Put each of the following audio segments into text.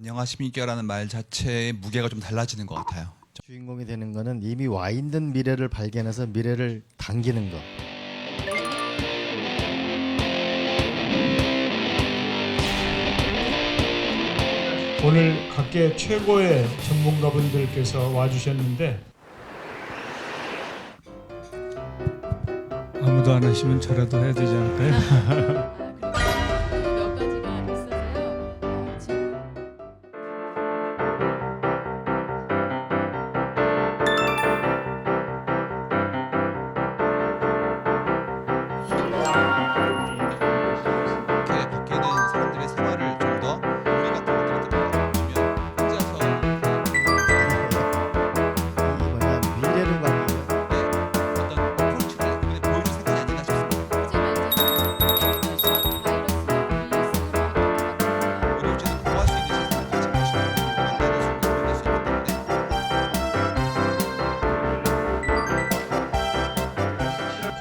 안녕하십니까라는 말 자체의 무게가 좀 달라지는 것 같아요. 주인공이 되는 거는 이미 와 있는 미래를 발견해서 미래를 당기는 거. 오늘 각계 최고의 전문가분들께서 와주셨는데 아무도 안 하시면 저라도 해야 되지 않을까요? 몇 가지가 있어서요. 지금 이렇게 바뀌는 사람들의 생활을 좀 더 우리 같은 것들이 들어가면 혼자서 이게 뭐냐 미래를 바꾸는 거. 어떤 폴치를 눈에 보이는 세상이 아닌가 싶습니다. 의료진은 보호할 수 있는 세상을 가진 것이다. 만나는 순간 만날 수 있기 때문에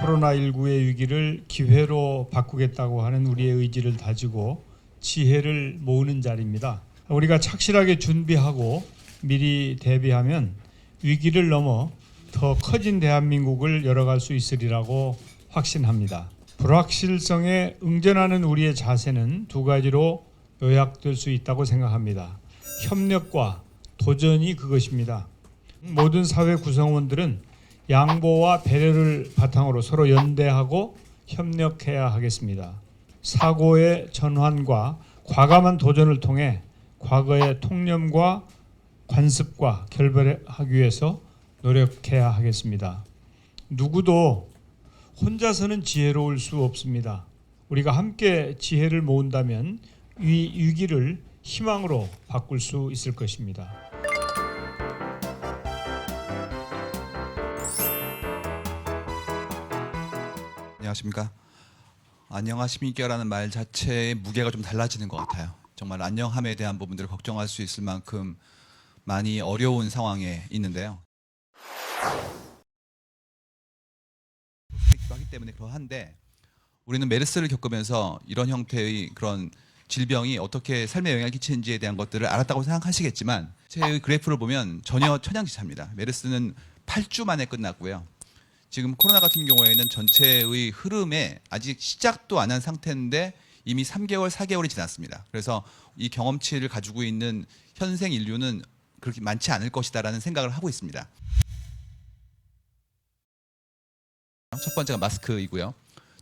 코로나19의 위기를 기회로 바꾸겠다고 하는 우리의 의지를 다지고 지혜를 모으는 자리입니다. 우리가 착실하게 준비하고 미리 대비하면 위기를 넘어 더 커진 대한민국을 열어갈 수 있으리라고 확신합니다. 불확실성에 응전하는 우리의 자세는 두 가지로 요약될 수 있다고 생각합니다. 협력과 도전이 그것입니다. 모든 사회 구성원들은 양보와 배려를 바탕으로 서로 연대하고 협력해야 하겠습니다. 사고의 전환과 과감한 도전을 통해 과거의 통념과 관습과 결별하기 위해서 노력해야 하겠습니다. 누구도 혼자서는 지혜로울 수 없습니다. 우리가 함께 지혜를 모은다면 이 위기를 희망으로 바꿀 수 있을 것입니다. 안녕하십니까? 안녕하십니까라는 말 자체의 무게가 좀 달라지는 것 같아요. 정말 안녕함에 대한 부분들을 걱정할 수 있을 만큼 많이 어려운 상황에 있는데요. 하기 때문에 그러한데 우리는 메르스를 겪으면서 이런 형태의 그런 질병이 어떻게 삶에 영향을 끼치는지에 대한 것들을 알았다고 생각하시겠지만 제 그래프를 보면 전혀 천양지차입니다. 메르스는 8주 만에 끝났고요. 지금 코로나 같은 경우에는 전체의 흐름에 아직 시작도 안 한 상태인데 이미 3개월, 4개월이 지났습니다. 그래서 이 경험치를 가지고 있는 현생 인류는 그렇게 많지 않을 것이다라는 생각을 하고 있습니다. 첫 번째가 마스크이고요.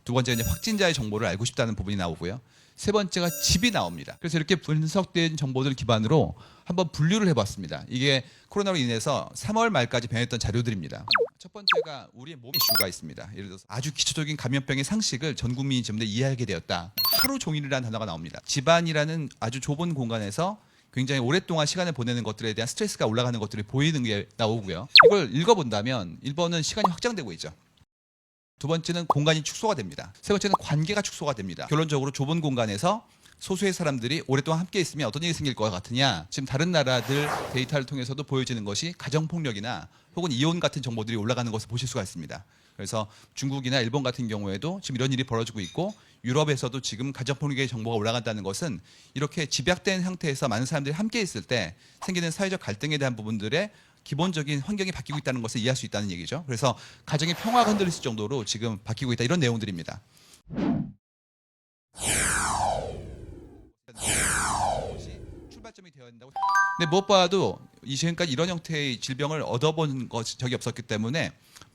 두 번째가 이제 확진자의 정보를 알고 싶다는 부분이 나오고요. 세 번째가 집이 나옵니다. 그래서 이렇게 분석된 정보들 기반으로 한번 분류를 해봤습니다. 이게 코로나로 인해서 3월 말까지 변했던 자료들입니다. 첫 번째가 우리의 몸에 이슈가 있습니다. 예를 들어서 아주 기초적인 감염병의 상식을 전 국민이 전부 다 이해하게 되었다. 하루 종일이라는 단어가 나옵니다. 집안이라는 아주 좁은 공간에서 굉장히 오랫동안 시간을 보내는 것들에 대한 스트레스가 올라가는 것들이 보이는 게 나오고요. 이걸 읽어본다면 1번은 시간이 확장되고 있죠. 두 번째는 공간이 축소가 됩니다. 세 번째는 관계가 축소가 됩니다. 결론적으로 좁은 공간에서 소수의 사람들이 오랫동안 함께 있으면 어떤 일이 생길 것 같으냐. 지금 다른 나라들 데이터를 통해서도 보여지는 것이 가정폭력이나 혹은 이혼 같은 정보들이 올라가는 것을 보실 수가 있습니다. 그래서 중국이나 일본 같은 경우에도 지금 이런 일이 벌어지고 있고 유럽에서도 지금 가정폭력의 정보가 올라간다는 것은 이렇게 집약된 상태에서 많은 사람들이 함께 있을 때 생기는 사회적 갈등에 대한 부분들의 기본적인 환경이 바뀌고 있다는 것을 이해할 수 있다는 얘기죠. 그래서 가정의 평화가 흔들릴 정도로 지금 바뀌고 있다 이런 내용들입니다. 출발점이 되어야 된다고. 근데 무엇보다도 이전까지 이런 형태의 질병을 얻어본 적이 없었기 때문에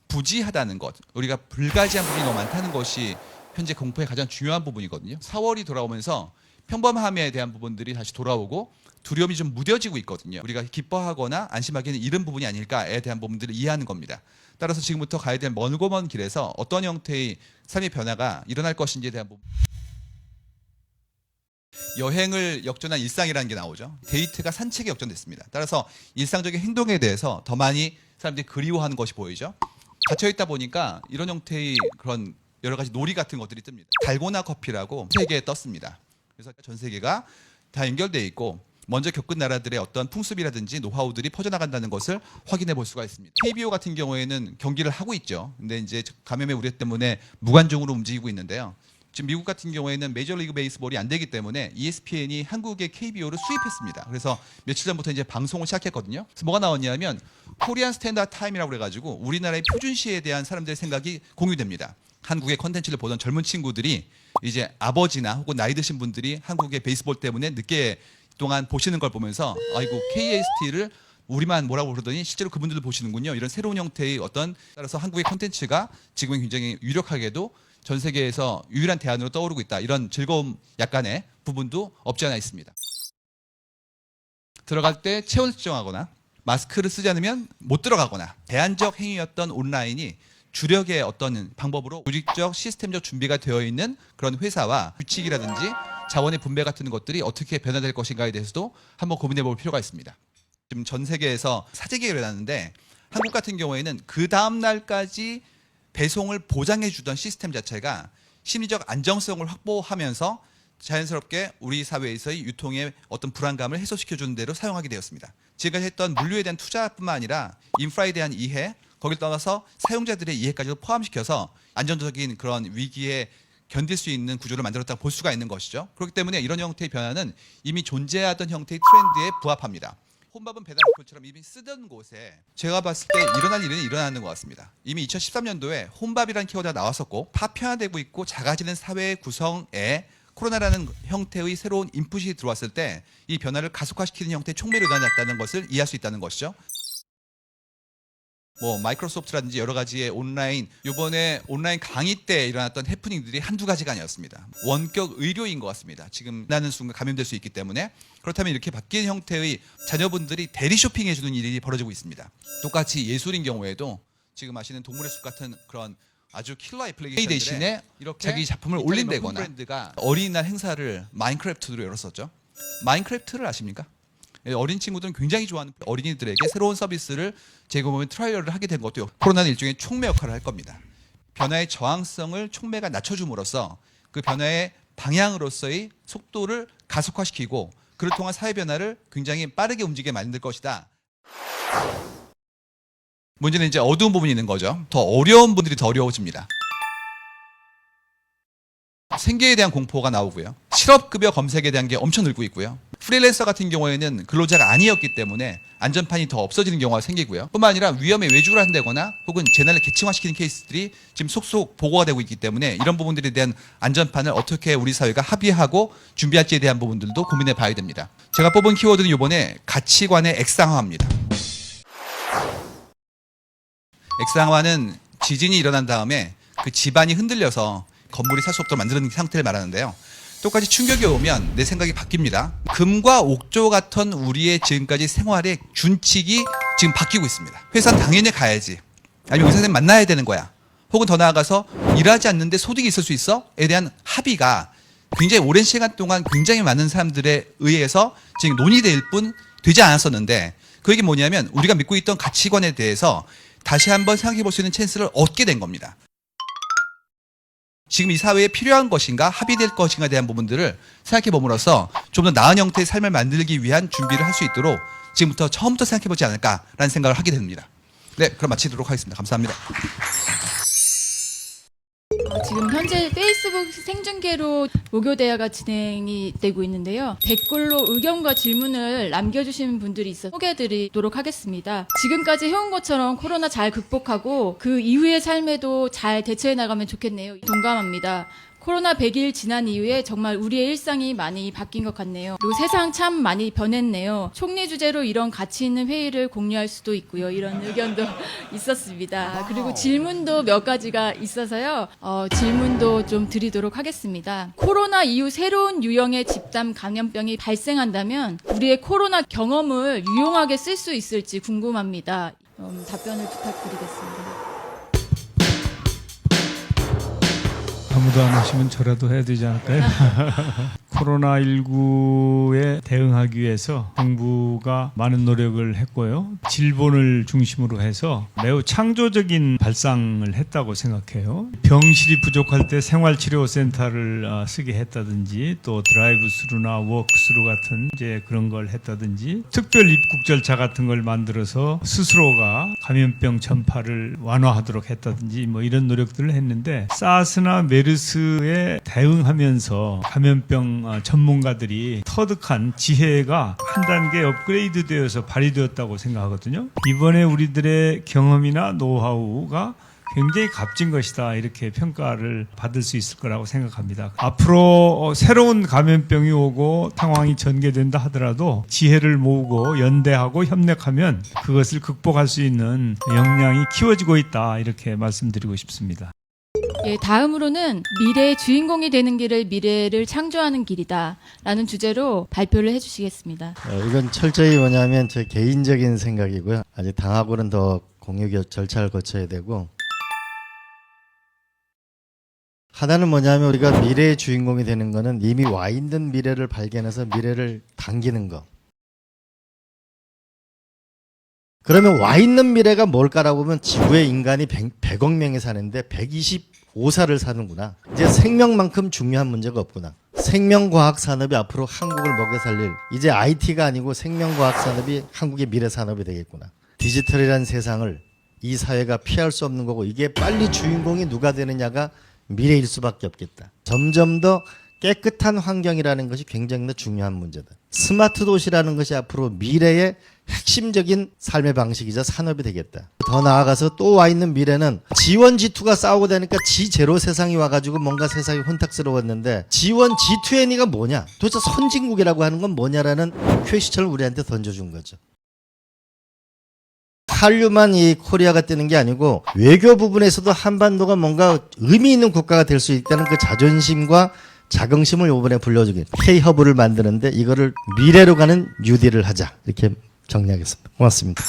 부지하다는 것, 우리가 불가지한 부분이 너무 많다는 것이 현재 공포의 가장 중요한 부분이거든요. 4월이 돌아오면서 평범함에 대한 부분들이 다시 돌아오고 두려움이 좀 무뎌지고 있거든요. 우리가 기뻐하거나 안심하기는 이런 부분이 아닐까에 대한 부분들을 이해하는 겁니다. 따라서 지금부터 가야 될 멀고 먼 길에서 어떤 형태의 삶의 변화가 일어날 것인지에 대한 부분. 여행을 역전한 일상이라는 게 나오죠. 데이트가 산책에 역전됐습니다. 따라서 일상적인 행동에 대해서 더 많이 사람들이 그리워하는 것이 보이죠. 갇혀있다 보니까 이런 형태의 그런 여러 가지 놀이 같은 것들이 뜹니다. 달고나 커피라고 세계에 떴습니다. 그래서 전 세계가 다 연결되어 있고 먼저 겪은 나라들의 어떤 풍습이라든지 노하우들이 퍼져나간다는 것을 확인해 볼 수가 있습니다. KBO 같은 경우에는 경기를 하고 있죠. 근데 이제 감염의 우려 때문에 무관중으로 움직이고 있는데요. 지금 미국 같은 경우에는 메이저리그 베이스볼이 안 되기 때문에 ESPN이 한국의 KBO를 수입했습니다. 그래서 며칠 전부터 이제 방송을 시작했거든요. 그래서 뭐가 나왔냐면 코리안 스탠다드 타임이라고 그래가지고 우리나라의 표준시에 대한 사람들의 생각이 공유됩니다. 한국의 컨텐츠를 보던 젊은 친구들이 이제 아버지나 혹은 나이 드신 분들이 한국의 베이스볼 때문에 늦게 동안 보시는 걸 보면서 아이고 KST를 우리만 뭐라고 그러더니 실제로 그분들도 보시는군요. 이런 새로운 형태의 어떤 따라서 한국의 컨텐츠가 지금은 굉장히 유력하게도 전 세계에서 유일한 대안으로 떠오르고 있다. 이런 즐거움 약간의 부분도 없지 않아 있습니다. 들어갈 때 체온 측정하거나 마스크를 쓰지 않으면 못 들어가거나 대안적 행위였던 온라인이 주력의 어떤 방법으로 조직적 시스템적 준비가 되어 있는 그런 회사와 규칙이라든지 자원의 분배 같은 것들이 어떻게 변화될 것인가에 대해서도 한번 고민해 볼 필요가 있습니다. 지금 전 세계에서 사재기가 일어났는데 한국 같은 경우에는 그 다음 날까지 배송을 보장해 주던 시스템 자체가 심리적 안정성을 확보하면서 자연스럽게 우리 사회에서의 유통의 어떤 불안감을 해소시켜 주는 대로 사용하게 되었습니다. 지금까지 했던 물류에 대한 투자뿐만 아니라 인프라에 대한 이해, 거기를 떠나서 사용자들의 이해까지도 포함시켜서 안정적인 그런 위기에 견딜 수 있는 구조를 만들었다고 볼 수가 있는 것이죠. 그렇기 때문에 이런 형태의 변화는 이미 존재하던 형태의 트렌드에 부합합니다. 혼밥은 배달 어플처럼 이미 쓰던 곳에 제가 봤을 때 일어날 일은 일어나는 것 같습니다. 이미 2013년도에 혼밥이라는 키워드가 나왔었고 파편화되고 있고 작아지는 사회 구성에 코로나라는 형태의 새로운 인풋이 들어왔을 때 이 변화를 가속화시키는 형태의 촉매로 일어났다는 것을 이해할 수 있다는 것이죠. 뭐 마이크로소프트라든지 여러 가지의 온라인 이번에 온라인 강의 때 일어났던 해프닝들이 한두 가지가 아니었습니다. 원격 의료인 것 같습니다. 지금 나는 순간 감염될 수 있기 때문에 그렇다면 이렇게 바뀐 형태의 자녀분들이 대리 쇼핑해 주는 일이 벌어지고 있습니다. 똑같이 예술인 경우에도 지금 아시는 동물의 숲 같은 그런 아주 킬러 애플리케이션 대신에 이렇게 자기 작품을 올린다거나 브랜드가 어린이날 행사를 마인크래프트로 열었었죠. 마인크래프트를 아십니까? 어린 친구들은 굉장히 좋아하는 어린이들에게 새로운 서비스를 제공하면 트라이얼을 하게 된 것도 코로나는 일종의 촉매 역할을 할 겁니다. 변화의 저항성을 촉매가 낮춰줌으로써 그 변화의 방향으로서의 속도를 가속화시키고 그를 통한 사회 변화를 굉장히 빠르게 움직이게 만들 것이다. 문제는 이제 어두운 부분이 있는 거죠. 더 어려운 분들이 더 어려워집니다. 생계에 대한 공포가 나오고요. 실업급여 검색에 대한 게 엄청 늘고 있고요. 프리랜서 같은 경우에는 근로자가 아니었기 때문에 안전판이 더 없어지는 경우가 생기고요. 뿐만 아니라 위험에 외주를 한다거나 혹은 재난을 계층화시키는 케이스들이 지금 속속 보고가 되고 있기 때문에 이런 부분들에 대한 안전판을 어떻게 우리 사회가 합의하고 준비할지에 대한 부분들도 고민해 봐야 됩니다. 제가 뽑은 키워드는 이번에 가치관의 액상화입니다. 액상화는 지진이 일어난 다음에 그 집안이 흔들려서 건물이 살 수 없도록 만드는 상태를 말하는데요. 똑같이 충격이 오면 내 생각이 바뀝니다. 금과 옥조 같은 우리의 지금까지 생활의 준칙이 지금 바뀌고 있습니다. 회사는 당연히 가야지. 아니면 의사 선생님 만나야 되는 거야. 혹은 더 나아가서 일하지 않는데 소득이 있을 수 있어? 에 대한 합의가 굉장히 오랜 시간 동안 굉장히 많은 사람들에 의해서 지금 논의될 뿐 되지 않았었는데 그게 뭐냐면 우리가 믿고 있던 가치관에 대해서 다시 한번 생각해 볼 수 있는 찬스를 얻게 된 겁니다. 지금 이 사회에 필요한 것인가 합의될 것인가에 대한 부분들을 생각해 봄으로써 좀 더 나은 형태의 삶을 만들기 위한 준비를 할 수 있도록 지금부터 처음부터 생각해 보지 않을까라는 생각을 하게 됩니다. 네, 그럼 마치도록 하겠습니다. 감사합니다. 지금 현재 페이스북 생중계로 모교 대화가 진행이 되고 있는데요. 댓글로 의견과 질문을 남겨주신 분들이 있어 소개해드리도록 하겠습니다. 지금까지 해온 것처럼 코로나 잘 극복하고 그 이후의 삶에도 잘 대처해 나가면 좋겠네요. 동감합니다. 코로나 100일 지난 이후에 정말 우리의 일상이 많이 바뀐 것 같네요. 그리고 세상 참 많이 변했네요. 총리 주제로 이런 가치 있는 회의를 공유할 수도 있고요. 이런 의견도 있었습니다. 그리고 질문도 몇 가지가 있어서요. 질문도 좀 드리도록 하겠습니다. 코로나 이후 새로운 유형의 집단 감염병이 발생한다면 우리의 코로나 경험을 유용하게 쓸 수 있을지 궁금합니다. 답변을 부탁드리겠습니다. 아무도 안 하시면 저라도 해야 되지 않을까요? 코로나19에 대응하기 위해서 정부가 많은 노력을 했고요. 질본을 중심으로 해서 매우 창조적인 발상을 했다고 생각해요. 병실이 부족할 때 생활치료센터를 쓰게 했다든지 또 드라이브스루나 워크스루 같은 이제 그런 걸 했다든지 특별 입국 절차 같은 걸 만들어서 스스로가 감염병 전파를 완화하도록 했다든지 뭐 이런 노력들을 했는데 사스나 메르스 바이러스에 대응하면서 감염병 전문가들이 터득한 지혜가 한 단계 업그레이드 되어서 발휘되었다고 생각하거든요. 이번에 우리들의 경험이나 노하우가 굉장히 값진 것이다, 이렇게 평가를 받을 수 있을 거라고 생각합니다. 앞으로 새로운 감염병이 오고 상황이 전개된다 하더라도 지혜를 모으고 연대하고 협력하면 그것을 극복할 수 있는 역량이 키워지고 있다, 이렇게 말씀드리고 싶습니다. 예, 다음으로는 미래의 주인공이 되는 길을 미래를 창조하는 길이다 라는 주제로 발표를 해주시겠습니다. 이건 철저히 뭐냐면 제 개인적인 생각이고요. 아직 당하고는 더 공유 절차를 거쳐야 되고, 하나는 뭐냐면 우리가 미래의 주인공이 되는 거는 이미 와 있는 미래를 발견해서 미래를 당기는 거. 그러면 와 있는 미래가 뭘까라고 보면 지구에 인간이 100억 명이 사는데 125살을 사는구나. 이제 생명만큼 중요한 문제가 없구나. 생명과학 산업이 앞으로 한국을 먹여 살릴, 이제 IT가 아니고 생명과학 산업이 한국의 미래 산업이 되겠구나. 디지털이라는 세상을 이 사회가 피할 수 없는 거고, 이게 빨리 주인공이 누가 되느냐가 미래일 수밖에 없겠다. 점점 더 깨끗한 환경이라는 것이 굉장히 중요한 문제다. 스마트 도시라는 것이 앞으로 미래의 핵심적인 삶의 방식이자 산업이 되겠다. 더 나아가서 또 와 있는 미래는 G1, G2가 싸우고 다니까 G0 세상이 와가지고 뭔가 세상이 혼탁스러웠는데 G1, G20가 뭐냐? 도대체 선진국이라고 하는 건 뭐냐라는 퀘스천을 우리한테 던져준 거죠. 한류만 이 코리아가 뜨는 게 아니고 외교 부분에서도 한반도가 뭔가 의미 있는 국가가 될 수 있다는 그 자존심과 자긍심을 이번에 불러주게 K-허브를 만드는데 이거를 미래로 가는 뉴딜을 하자, 이렇게 정리하겠습니다. 고맙습니다.